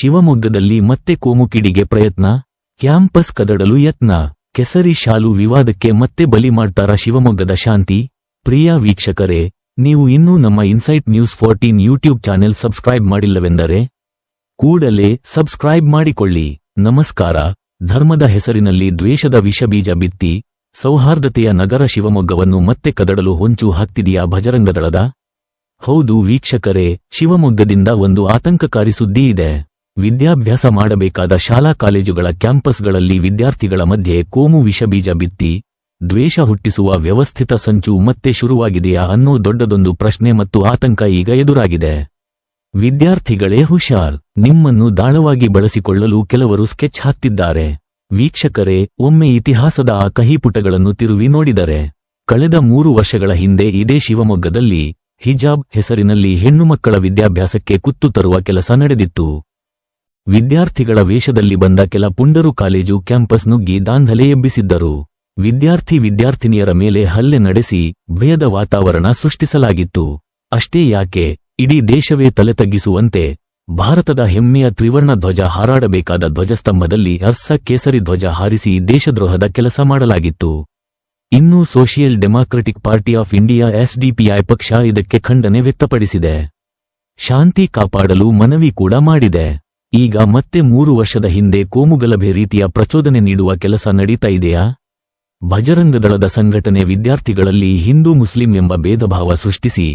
ಶಿವಮೊಗ್ಗದಲ್ಲಿ ಮತ್ತೆ ಕೋಮುಕಿಡಿಗೆ ಪ್ರಯತ್ನ, ಕ್ಯಾಂಪಸ್ ಕದಡಲು ಯತ್ನ, ಕೆಸರಿ ಶಾಲು ವಿವಾದಕ್ಕೆ ಮತ್ತೆ ಬಲಿ ಮಾಡ್ತಾರ ಶಿವಮೊಗ್ಗದ ಶಾಂತಿ. ಪ್ರಿಯ ವೀಕ್ಷಕರೇ, ನೀವು ಇನ್ನೂ ನಮ್ಮ Insight News 14 YouTube channel subscribe ಮಾಡಿಲ್ಲವೆಂದರೆ ಕೂಡಲೇ ಸಬ್ಸ್ಕ್ರೈಬ್ ಮಾಡಿಕೊಳ್ಳಿ. ನಮಸ್ಕಾರ. ಧರ್ಮದ ಹೆಸರಿನಲ್ಲಿ ದ್ವೇಷದ ವಿಷಬೀಜ ಬಿತ್ತಿ ಸೌಹಾರ್ದತೆಯ ನಗರ ಶಿವಮೊಗ್ಗವನ್ನು ಮತ್ತೆ ಕದಡಲು ಹೊಂಚು ಹಾಕ್ತಿದೆಯಾ ಭಜರಂಗದಳದ? ಹೌದು ವೀಕ್ಷಕರೇ, ಶಿವಮೊಗ್ಗದಿಂದ ಒಂದು ಆತಂಕಕಾರಿ ಸುದ್ದಿ ಇದೆ. ವಿದ್ಯಾಭ್ಯಾಸ ಮಾಡಬೇಕಾದ ಶಾಲಾ ಕಾಲೇಜುಗಳ ಕ್ಯಾಂಪಸ್ಗಳಲ್ಲಿ ವಿದ್ಯಾರ್ಥಿಗಳ ಮಧ್ಯೆ ಕೋಮು ವಿಷಬೀಜ ಬಿತ್ತಿ ದ್ವೇಷ ಹುಟ್ಟಿಸುವ ವ್ಯವಸ್ಥಿತ ಸಂಚು ಮತ್ತೆ ಶುರುವಾಗಿದೆಯಾ ಅನ್ನೋ ದೊಡ್ಡದೊಂದು ಪ್ರಶ್ನೆ ಮತ್ತು ಆತಂಕ ಈಗ ಎದುರಾಗಿದೆ. ವಿದ್ಯಾರ್ಥಿಗಳೇ ಹುಷಾರ್, ನಿಮ್ಮನ್ನು ದಾಳವಾಗಿ ಬಳಸಿಕೊಳ್ಳಲು ಕೆಲವರು ಸ್ಕೆಚ್ ಹಾಕ್ತಿದ್ದಾರೆ. ವೀಕ್ಷಕರೇ, ಒಮ್ಮೆ ಇತಿಹಾಸದ ಆ ಕಹಿಪುಟಗಳನ್ನು ತಿರುವಿ ನೋಡಿದರೆ ಕಳೆದ 3 ವರ್ಷಗಳ ಹಿಂದೆ ಇದೇ ಶಿವಮೊಗ್ಗದಲ್ಲಿ ಹಿಜಾಬ್ ಹೆಸರಿನಲ್ಲಿ ಹೆಣ್ಣುಮಕ್ಕಳ ವಿದ್ಯಾಭ್ಯಾಸಕ್ಕೆ ಕುತ್ತು ತರುವ ಕೆಲಸ ನಡೆದಿತ್ತು. ವಿದ್ಯಾರ್ಥಿಗಳ ವೇಷದಲ್ಲಿ ಬಂದ ಕೆಲ ಪುಂಡರು ಕಾಲೇಜು ಕ್ಯಾಂಪಸ್ ನುಗ್ಗಿ ದಾಂಧಲೆ ಎಬ್ಬಿಸಿದ್ದರು. ವಿದ್ಯಾರ್ಥಿನಿಯರ ಮೇಲೆ ಹಲ್ಲೆ ನಡೆಸಿ ಭಯದ ವಾತಾವರಣ ಸೃಷ್ಟಿಸಲಾಗಿತ್ತು. ಅಷ್ಟೇ ಯಾಕೆ, ಇಡೀ ದೇಶವೇ ತಲೆ ತಗ್ಗಿಸುವಂತೆ ಭಾರತದ ಹೆಮ್ಮೆಯ ತ್ರಿವರ್ಣ ಧ್ವಜ ಹಾರಾಡಬೇಕಾದ ಧ್ವಜಸ್ತಂಭದಲ್ಲಿ ಹರ್ಸ ಕೇಸರಿ ಧ್ವಜ ಹಾರಿಸಿ ದೇಶದ್ರೋಹದ ಕೆಲಸ ಮಾಡಲಾಗಿತ್ತು. ಇನ್ನು social democratic party of India SDPI ಪಕ್ಷ ಇದಕ್ಕೆ ಖಂಡನೆ ವ್ಯಕ್ತಪಡಿಸಿದೆ. ಶಾಂತಿ ಕಾಪಾಡಲು ಮನವಿ ಕೂಡ ಮಾಡಿದೆ. ಈಗ ಮತ್ತೆ 3 ವರ್ಷದ ಹಿಂದೆ ಕೋಮುಗಲಭೆ ರೀತಿಯ ಪ್ರಚೋದನೆ ನೀಡುವ ಕೆಲಸ ನಡೀತಾ ಇದೆಯಾ? ಭಜರಂಗದಳದ ಸಂಘಟನೆ ವಿದ್ಯಾರ್ಥಿಗಳಲ್ಲಿ ಹಿಂದೂ ಮುಸ್ಲಿಂ ಎಂಬ ಭೇದಭಾವ ಸೃಷ್ಟಿಸಿ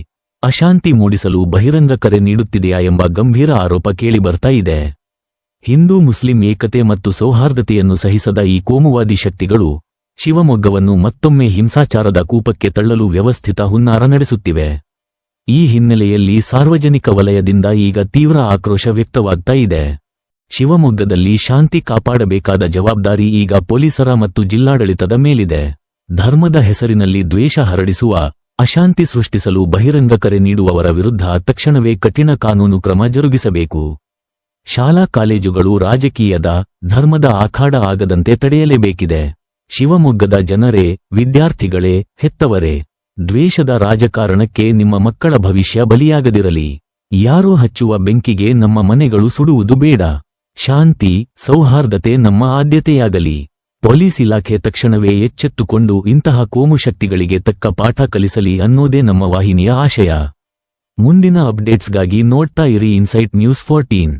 ಅಶಾಂತಿ ಮೂಡಿಸಲು ಬಹಿರಂಗ ಕರೆ ನೀಡುತ್ತಿದೆಯಾ ಎಂಬ ಗಂಭೀರ ಆರೋಪ ಕೇಳಿಬರ್ತಾ ಇದೆ. ಹಿಂದೂ ಮುಸ್ಲಿಂ ಏಕತೆ ಮತ್ತು ಸೌಹಾರ್ದತೆಯನ್ನು ಸಹಿಸದ ಈ ಕೋಮುವಾದಿ ಶಕ್ತಿಗಳು ಶಿವಮೊಗ್ಗವನ್ನು ಮತ್ತೊಮ್ಮೆ ಹಿಂಸಾಚಾರದ ಕೂಪಕ್ಕೆ ತಳ್ಳಲು ವ್ಯವಸ್ಥಿತ ಹುನ್ನಾರ ನಡೆಸುತ್ತಿವೆ. ಈ ಹಿನ್ನೆಲೆಯಲ್ಲಿ ಸಾರ್ವಜನಿಕ ವಲಯದಿಂದ ಈಗ ತೀವ್ರ ಆಕ್ರೋಶ ವ್ಯಕ್ತವಾಗ್ತಾ ಇದೆ. ಶಿವಮೊಗ್ಗದಲ್ಲಿ ಶಾಂತಿ ಕಾಪಾಡಬೇಕಾದ ಜವಾಬ್ದಾರಿ ಈಗ ಪೊಲೀಸರ ಮತ್ತು ಜಿಲ್ಲಾಡಳಿತದ ಮೇಲಿದೆ. ಧರ್ಮದ ಹೆಸರಿನಲ್ಲಿ ದ್ವೇಷ ಹರಡಿಸುವ, ಅಶಾಂತಿ ಸೃಷ್ಟಿಸಲು ಬಹಿರಂಗ ಕರೆ ನೀಡುವವರ ವಿರುದ್ಧ ತಕ್ಷಣವೇ ಕಠಿಣ ಕಾನೂನು ಕ್ರಮ ಜರುಗಿಸಬೇಕು. ಶಾಲಾ ಕಾಲೇಜುಗಳು ರಾಜಕೀಯದ, ಧರ್ಮದ ಆಖಾಡ ಆಗದಂತೆ ತಡೆಯಲೇಬೇಕಿದೆ. ಶಿವಮೊಗ್ಗದ ಜನರೇ, ವಿದ್ಯಾರ್ಥಿಗಳೇ, ಹೆತ್ತವರೇ, ದ್ವೇಷದ ರಾಜಕಾರಣಕ್ಕೆ ನಿಮ್ಮ ಮಕ್ಕಳ ಭವಿಷ್ಯ ಬಲಿಯಾಗದಿರಲಿ. ಯಾರೋ ಹಚ್ಚುವ ಬೆಂಕಿಗೆ ನಮ್ಮ ಮನೆಗಳು ಸುಡುವುದು ಬೇಡ. ಶಾಂತಿ, ಸೌಹಾರ್ದತೆ ನಮ್ಮ ಆದ್ಯತೆಯಾಗಲಿ. ಪೊಲೀಸ್ ಇಲಾಖೆ ತಕ್ಷಣವೇ ಎಚ್ಚೆತ್ತುಕೊಂಡು ಇಂತಹ ಕೋಮು ಶಕ್ತಿಗಳಿಗೆ ತಕ್ಕ ಪಾಠ ಕಲಿಸಲಿ ಅನ್ನೋದೇ ನಮ್ಮ ವಾಹಿನಿಯ ಆಶಯ. ಮುಂದಿನ ಅಪ್ಡೇಟ್ಸ್ಗಾಗಿ ನೋಡ್ತಾ ಇರಿ ಇನ್ಸೈಟ್ ನ್ಯೂಸ್ 14.